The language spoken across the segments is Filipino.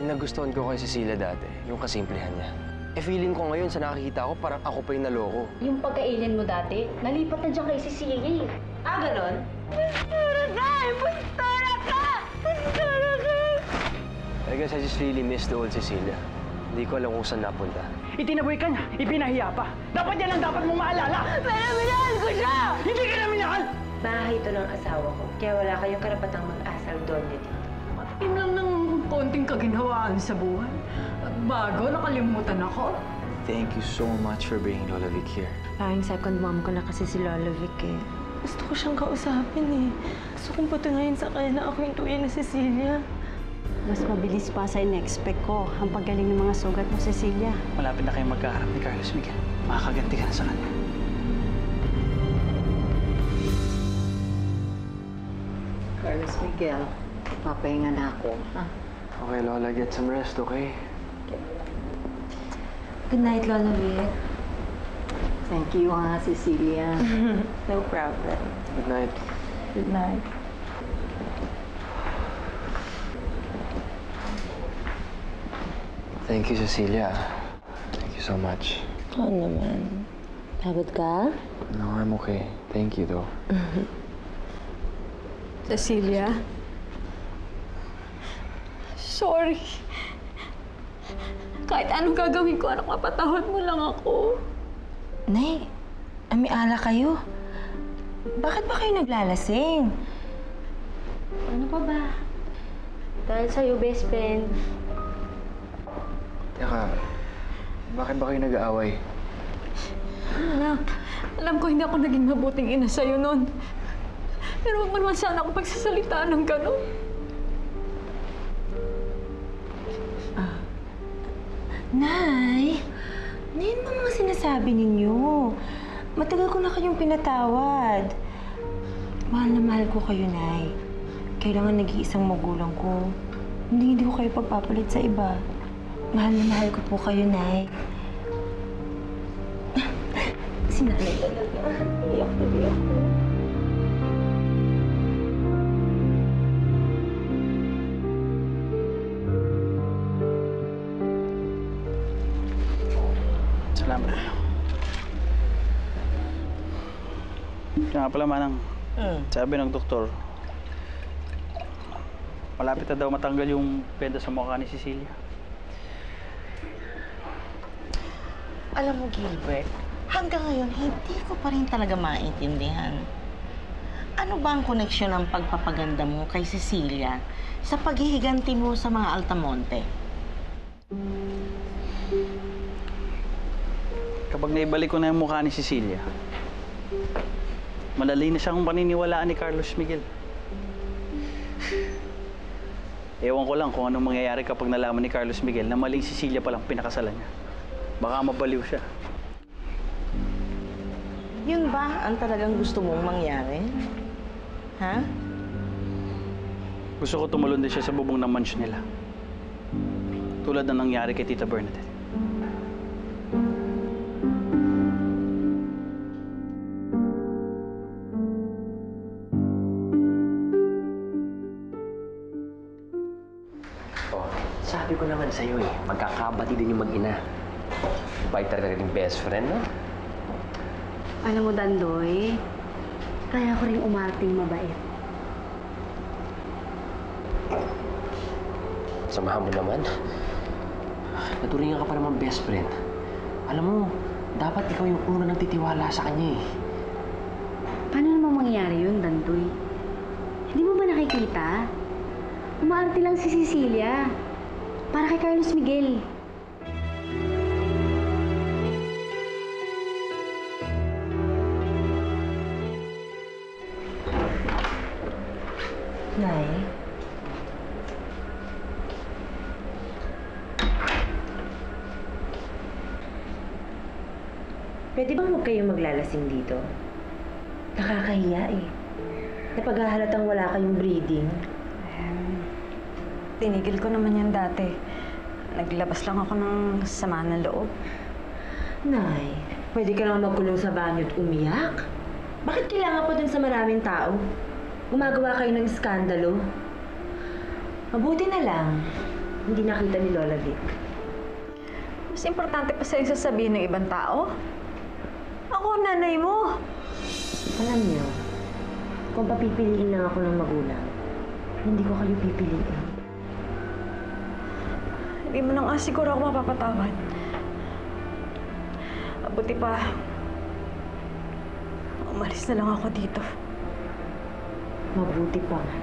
Yung nagustuhan ko kay Cecilia dati, yung kasimplehan niya. Feeling ko ngayon sa nakikita ko, parang ako pa yung naloko. Yung pagka-alien mo dati, nalipat na dyan kay Cecilia eh. Ah, ganon? Bastura ka! Bastura ka! Bastura ka! I guess I just really miss the old Cecilia. Hindi ko alam kung saan napunta. Itinaboy ka niya, ipinahiya pa. Dapat yan ang dapat mong maalala. Pero minahal ko siya! Hindi ka na minahal! Bahay ito ng asawa ko, kaya wala kayong karapatang mag-asal doon dito. Yun lang ng konting kaginhawaan sa buhay. At bago, nakalimutan ako. Thank you so much for bringing Lola Vic here. Parang second mom ko na kasi si Lola Vic eh. Gusto ko siyang kausapin eh. Gusto kong patunayan sa kanya na ako yung tunay na Cecilia. Mas mabilis pa sa in-expect ko ang paggaling ng mga sugat mo, Cecilia. Malapit na kayong magkaharap ni Carlos Miguel. Makakaganti ka na sa kanya. Carlos Miguel, papahinga na ako. Okay, Lola, get some rest, okay? Good night, Lola Vic. Thank you, Cecilia. No problem. Good night. Good night. Thank you, Cecilia. Thank you so much. Oo naman. Pagod ka? No, I'm okay. Thank you, though. Cecilia? Sorry. Kahit anong gagawin ko, anak, mapatawad mo lang ako. Nay, amiala kayo. Bakit ba kayo naglalasing? Ano pa ba? Dahil sa'yo, best friend. Teka, bakit ba kayo nag-aaway? Anak, alam ko hindi ako naging mabuting ina sa'yo noon. Pero huwag mo naman sana ako pagsasalita ng gano'n. Nay, ano ba mga sinasabi ninyo? Matagal ko na kayong pinatawad. Mahal na mahal ko kayo, Nay. Kailangan nag-iisang magulang ko. Hindi ko kayo pagpapalit sa iba. Mahal na mahal ko po kayo, Nay. Si Nanay talaga. Iyak na iyak ko. Salamat. Kaya nga pala, Manang. Sabi ng doktor, malapit na daw matanggal yung peda sa mukha ni Cecilia. Alam mo, Gilbert, hanggang ngayon, hindi ko pa rin talaga maintindihan. Ano ba ang koneksyon ng pagpapaganda mo kay Cecilia sa paghihiganti mo sa mga Altamonte? Kapag naibalik ko na yung mukha ni Cecilia, madali na siyang paniniwalaan ni Carlos Miguel. Ewan ko lang kung anong mangyayari kapag nalaman ni Carlos Miguel na maling Cecilia palang pinakasalan niya. Baka mabaliw siya. Yun ba ang talagang gusto mong mangyari? Ha? Gusto ko tumalon din siya sa bubong ng mansion nila. Tulad na nangyari kay Tita Bernadette. Oh, sabi ko naman sa'yo eh, magkakabati din yung mag-ina. Bait talaga rin best friend, no? Alam mo, Dandoy, kaya ko rin umarting mabait. Samahan mo naman. Naturingan ka pa naman best friend. Alam mo, dapat ikaw yung una nang titiwala sa kanya eh. Paano naman mangyayari yun, Dandoy? Hindi mo ba nakikita? Umaarte lang si Cecilia. Para kay Carlos Miguel. Nay? Pwede bang huwag kayong maglalasing dito? Nakakahiya eh. Napaghahalatang wala kayong breeding. Tinigil ko naman yan dati. Naglabas lang ako ng sama ng loob. Nay, pwede ka lang magkulong sa banyo at umiyak? Bakit kailangan pa dun sa maraming tao? Gumagawa kayo ng iskandalo? Mabuti na lang. hindi nakita ni Lola Vic. Mas importante pa sa'yo sasabihin ng ibang tao? Ako ang nanay mo. Alam niyo, kung papipiliin lang ako ng magulang, hindi ko kayo pipiliin. Hindi mo na nga siguro ako mapapatawad. Mabuti pa, umalis na lang ako dito. Mabuti pa nga.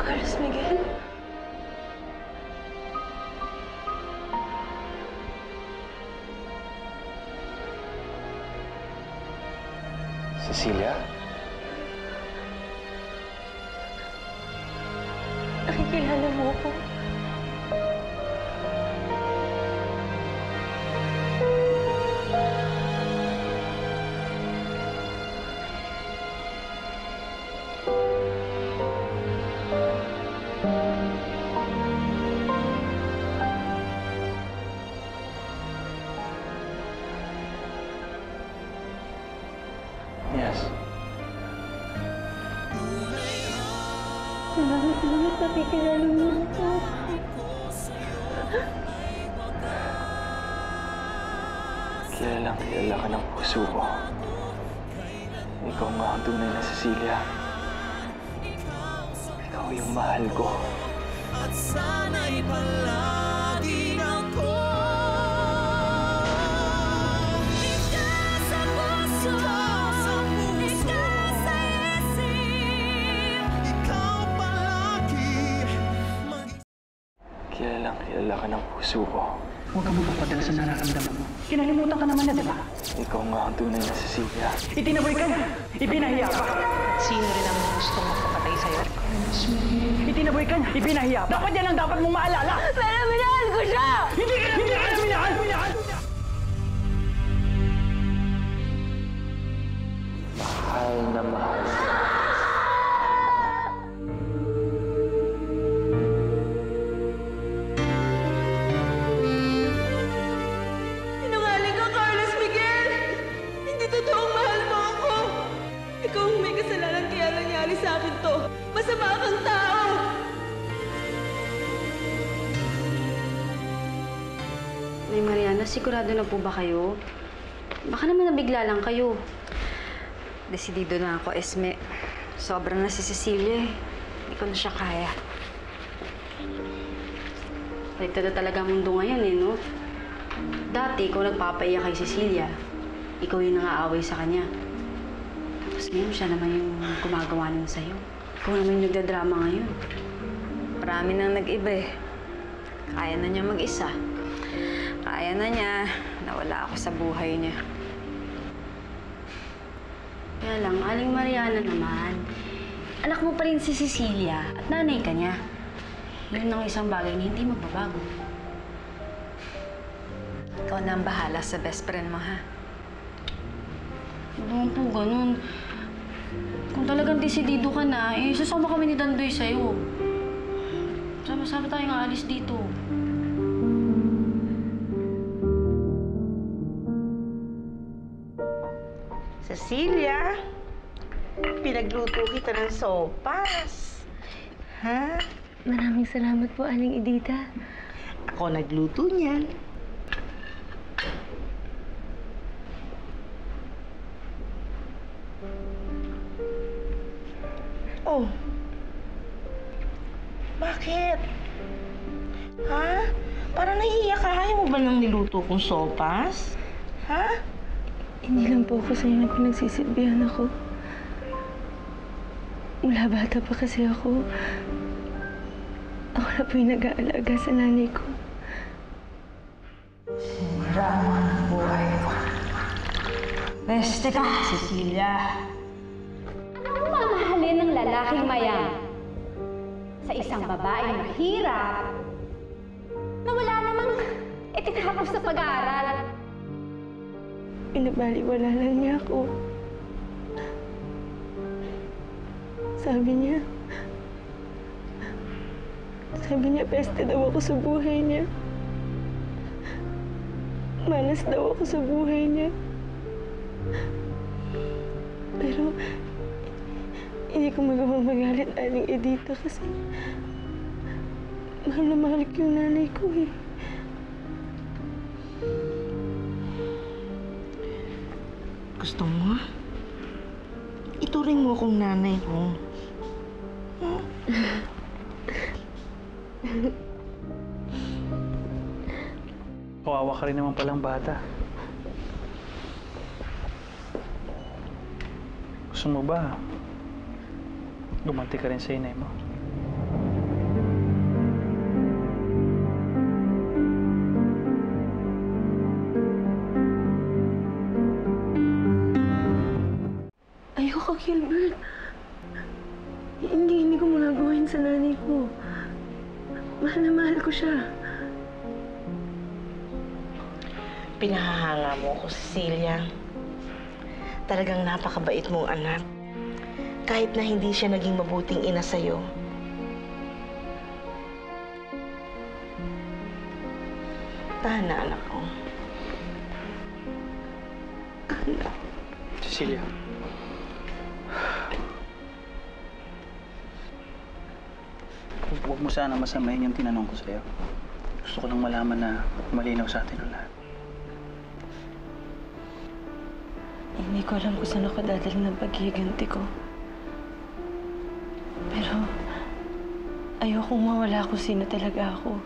Carlos Miguel? Cecilia? Nakikilala mo ako? Yes. Salamat, nakikilala mo ako. Kilala ka ng puso ko. Ikaw nga ang tunay na Cecilia. Ikaw yung mahal ko. At sana'y palaging ako. Ikaw sa puso, ikaw sa isip, ikaw palagi Kilala ka ng puso ko. Huwag ka magpapadala sa nararamdaman mo. Kinalimutan ka naman na, di ba? Ikaw nga ang tunay na Cecilia. Itinaboy ka na. Ipinahiya ka. Sino rin ang gustong magpapatay sa'yo? Itinaboy ka na. Ipinahiya ka. Dapat yan ang dapat mong maalala. Pero minahal ko siya! Hindi ka na minahal! Mahal na mahal. Sinungaling ka, Carlos Miguel! Hindi totoong mahal mo ako! Ikaw ang may kasalanan kaya nangyari sa akin to. Masama kang tao! Nay Mariana, sigurado na po ba kayo? Baka naman nabigla lang kayo. Desidido na ako, Esme. Sobrang na si Cecilia eh. Hindi ko na siya kaya. Baliktad na talaga ang mundo ngayon eh, no? Dati, ikaw nagpapaiyak kay Cecilia. Ikaw yung nangaaway sa kanya. Tapos ngayon, siya naman yung gumagawa nun sa'yo. Ikaw naman yung nagdadrama ngayon. Marami nang nag-iba eh. Kaya na niya mag-isa. Kaya na niya. Nawala ako sa buhay niya. Kaya lang, Aling Mariana naman. Anak mo pa rin si Cecilia at nanay ka niya. Yun ang isang bagay na hindi magbabago. Ikaw na ang bahala sa best friend mo, ha? Ano po, ganun. Kung talagang desidido ka na, eh, sasama kami ni Dandoy sa'yo. Sama-sama tayong aalis dito. Cecilia, pinagluto kita ng sopas. Ha? Maraming salamat po, Aling Edita. Ako nagluto niyan. Oh. Bakit? Ha? Parang nahihiya ka. Ayaw mo ba ng niluto kong sopas? Ha? Hindi lang po ako sa'yo na pinagsisilbihan ako. Mula bata pa kasi ako, nga po yung nag-aalaga sa nanay ko. Sinira mo ang buhay ko. Peste ka, Cecilia. Anong mamahalin ng lalaking mayaman sa isang babaeng mahirap na wala namang itinapos sa pag-aaral? Pinabaliwala lang niya ako. Sabi niya, peste daw ako sa buhay niya. Malas daw ako sa buhay niya. Pero, hindi ko magawang magalit Aling Edita kasi mahal na mahal ko yung nanay ko eh. Gusto mo? Ituring mo akong nanay ko. Kawawa ka rin naman palang bata. Gusto mo ba gumanti ka rin sa inay mo? Ayoko, Gilbert. Hindi ko magagawa yun sa nanay ko. Mahal na mahal ko siya. Pinahahanga mo ako, Cecilia. Talagang napakabait mong anak. Kahit na hindi siya naging mabuting ina sa'yo. Tahan na, anak ko. Cecilia. Huwag mo sana masamahin yung tinanong ko sa'yo. Gusto ko lang malaman na malinaw sa atin ang lahat. Hindi ko alam kung saan ako dadalhin ng paghihiganti ko. Pero, ayokong mawala kung sino talaga ako.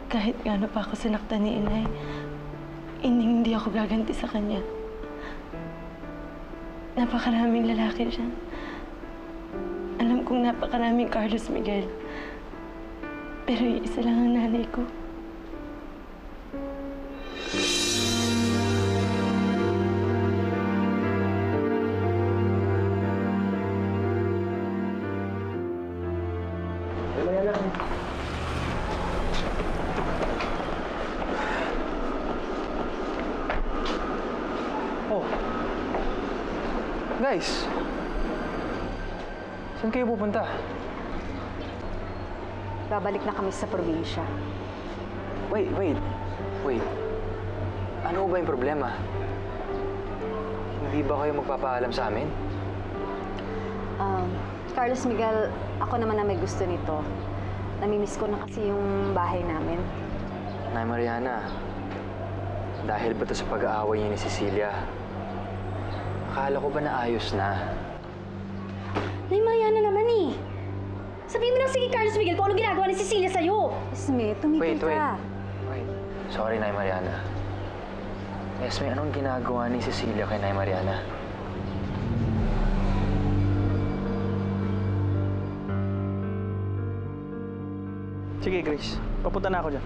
Kahit gaano pa ako sinaktan ni inay, hindi ako gaganti sa kanya. Napakaraming lalaki dyan. Alam kong napakaraming Carlos Miguel. Pero isa lang ang nanay ko. Oh. Guys. Saan kayo pupunta? Babalik na kami sa probinsya. Wait. Ano ba yung problema? Hindi ba kayo magpapaalam sa amin? Carlos Miguel, ako naman na may gusto nito. Namimiss ko na kasi yung bahay namin. Nay Mariana, dahil ba ito sa pag-aaway niya ni Cecilia? Akala ko ba naayos na? Nay Mariana naman eh. Sabihin mo lang sige, Carlos Miguel, kung ano ginagawa ni Cecilia sa'yo. Esme, tumigil ka. Wait. Sorry, Nay Mariana. Esme, anong ginagawa ni Cecilia kay Nay Mariana? Sige, Grace. Papunta na ako dyan.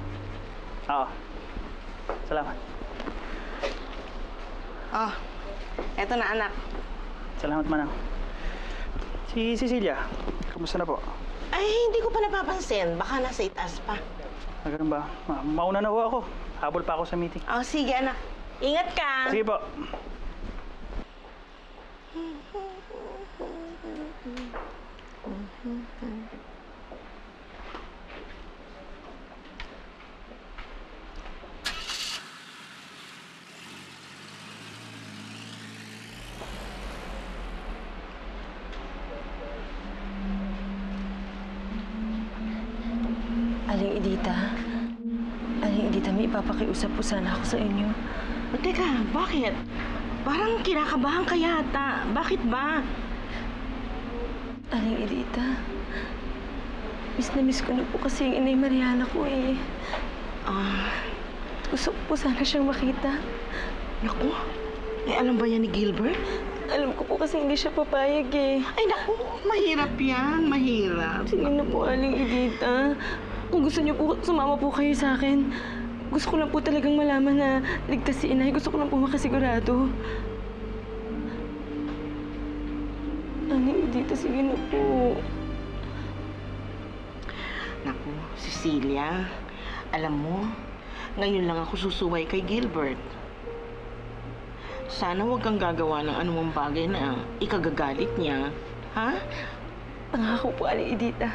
Oo. Salamat. Oh, eto na, anak. Salamat, Manang. Si Cecilia, kamusta na po? Ay, hindi ko pa napapansin. Baka nasa itaas pa. Ganun ba? Mauna na ho ako. Habol pa ako sa meeting. Oh, sige, anak. Ingat ka. Sige po. Aling Edita, may ipapakiusap po sana ako sa inyo. O, teka, bakit? Parang kinakabahan ka yata. Bakit ba? Aling Edita, miss na miss ko na po kasi yung inay Mariana ko eh. Gusto ko po sana siyang makita. Naku, alam ba yan ni Gilbert? Alam ko po kasi hindi siya papayag eh. Ay, naku, mahirap yan. Mahirap. Sige na po, Aling Edita. Kung gusto niyo po, sumama po kayo sa akin. Gusto ko lang po talagang malaman na ligtas si inay. Gusto ko lang po makasigurado. Aling Edita, sige na po. Naku, Cecilia, alam mo, ngayon lang ako susuway kay Gilbert. Sana huwag kang gagawa ng anumang bagay na ikagagalit niya. Ha? Pangako po, Aling Edita.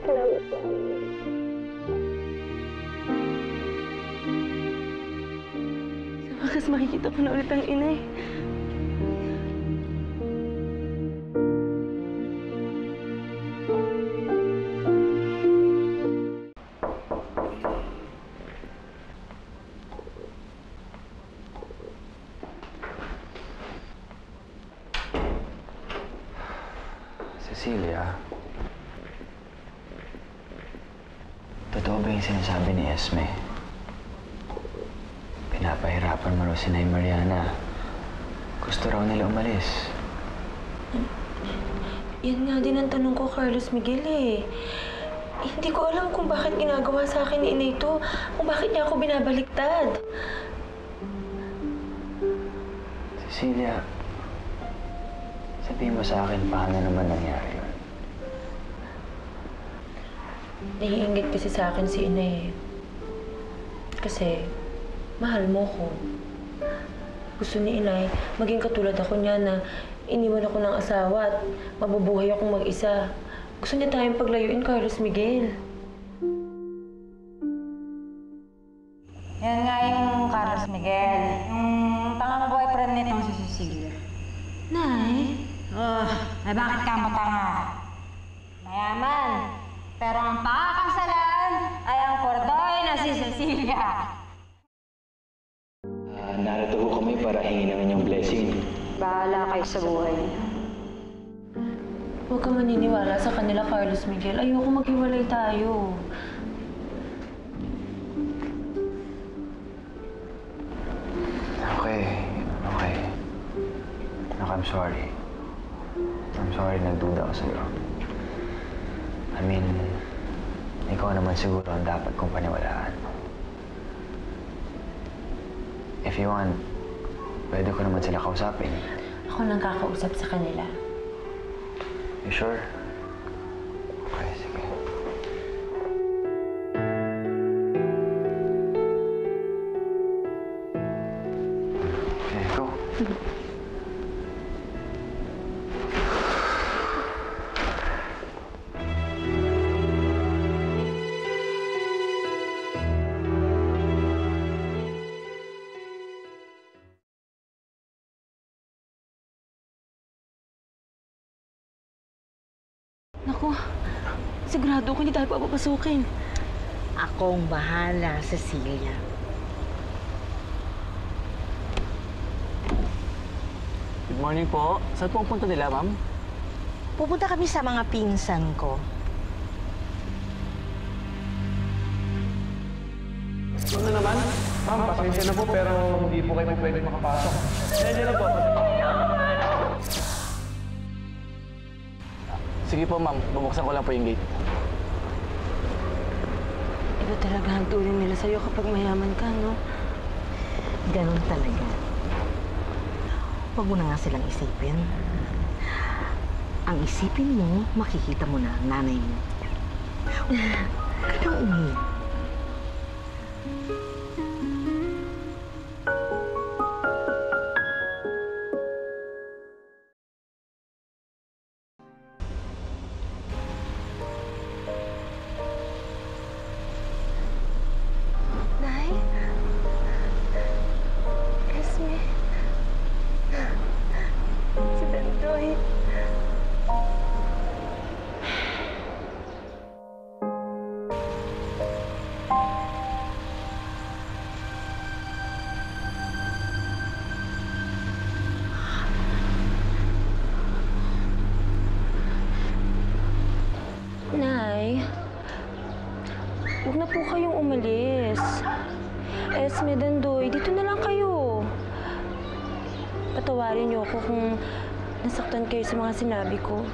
Salamat po. Sa wakas makikita ko na ulit ang inay. Cecilia, totoo ba yung sinasabi ni Esme? Pinapahirapan mo raw si Nay Mariana. Gusto raw nila umalis. Yan nga din ang tanong ko, Carlos Miguel eh. Hindi ko alam kung bakit ginagawa sa akin ni inay ito. Kung bakit niya ako binabaliktad. Cecilia, sabihin mo sa akin paano naman nangyari yun. Naiingit kasi sa akin si inay eh. Kasi, mahal mo ko. Gusto ni inay, maging katulad ako niya na iniwan ako ng asawa at mabubuhay akong mag-isa. Gusto niya tayong paglayuin, Carlos Miguel. Yan nga yung Carlos Miguel. Yung pang-boyfriend nitong si Cecilia. Nay? Ay bakit ka matanga? Mayaman. Pero ang pakakasalan ay ang pordoy na si Cecilia. Narito ko kami para hingin ng inyong blessing. Bahala kayo sa buhay niyo. Huwag ka maniniwala sa kanila, Carlos Miguel. Ayoko maghiwalay tayo. Okay. Look, I'm sorry. I'm sorry nagduda ako sa'yo. I mean, ikaw naman siguro ang dapat kong paniwalaan. If you want, pwede ko naman sila kausapin. Ako nang kakausap sa kanila. You sure? Okay, sige. Okay, go. Naku, sigurado ko hindi tayo papapasukin. Akong bahala, Cecilia. Good morning po. Saan po ang punta nila, ma'am? Pupunta kami sa mga pinsan ko. Ano naman? Ma'am, pasensya na po pero hindi po kayo pwede makapasok. Pasensya na po. Sige po, ma'am. Bubuksan ko lang po yung gate. Iba talaga ang turing nila sa'yo kapag mayaman ka, no? Ganun talaga. Huwag mo na nga silang isipin. Ang isipin mo, makikita mo na ang nanay mo. Anong umiyak? Nay? Esme? Si Dandoy? patawarin niyo ako kung nasaktan kayo sa mga sinabi ko.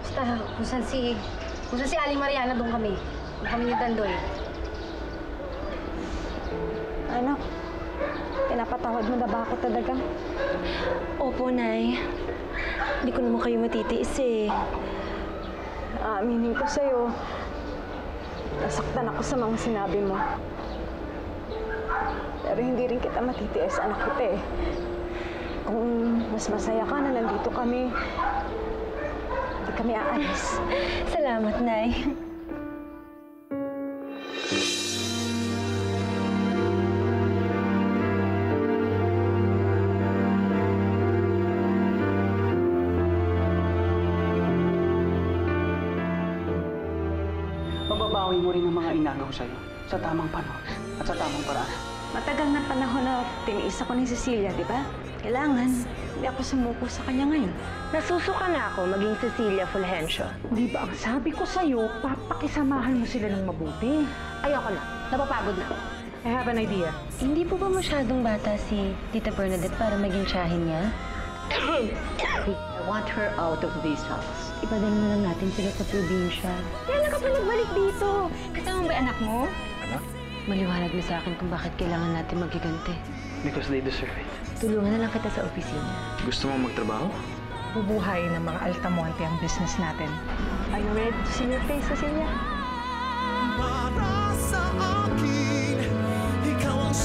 Basta, kung saan si Aling Mariana, doon kami. Doon kami ni Dandoy. Anak, pinapatawad mo na ba ako talaga? Opo, Nay. Hindi ko naman kayo matitiis eh. Aaminin ko sa'yo. Nasaktan ako sa mga sinabi mo. Pero hindi rin kita matitiis, anak kita eh. Kung mas masaya ka na nandito kami, hindi kami aalis. Salamat, Nay. Mababawi mo rin ang mga inagaw sa'yo sa tamang panahon at sa tamang paraan. Matagal na panahon na tiniis ako ni Cecilia, di ba? Kailangan, hindi ako sumuko sa kanya ngayon. Nasusuka na ako maging Cecilia Fulgencio. Di ba ang sabi ko sa'yo, papakisamahan mo sila ng mabuti. Ayoko na. Napapagod na. I have an idea. Hindi po ba masyadong bata si Tita Bernadette para maging tiyahin niya? I want her out of this house. Ipadala na lang natin sila sa probinsya. Kailan ka pa nagbalik dito? Kasama ba anak mo? Anak? Maliwanag mo sa akin kung bakit kailangan natin magigante. Because they deserve it. Tulungan na lang kita sa opisina. Gusto mo magtrabaho? Bubuhay ng mga altamonte ang business natin. Are you ready to see your face, Cecilia? Para sa akin, ikaw ang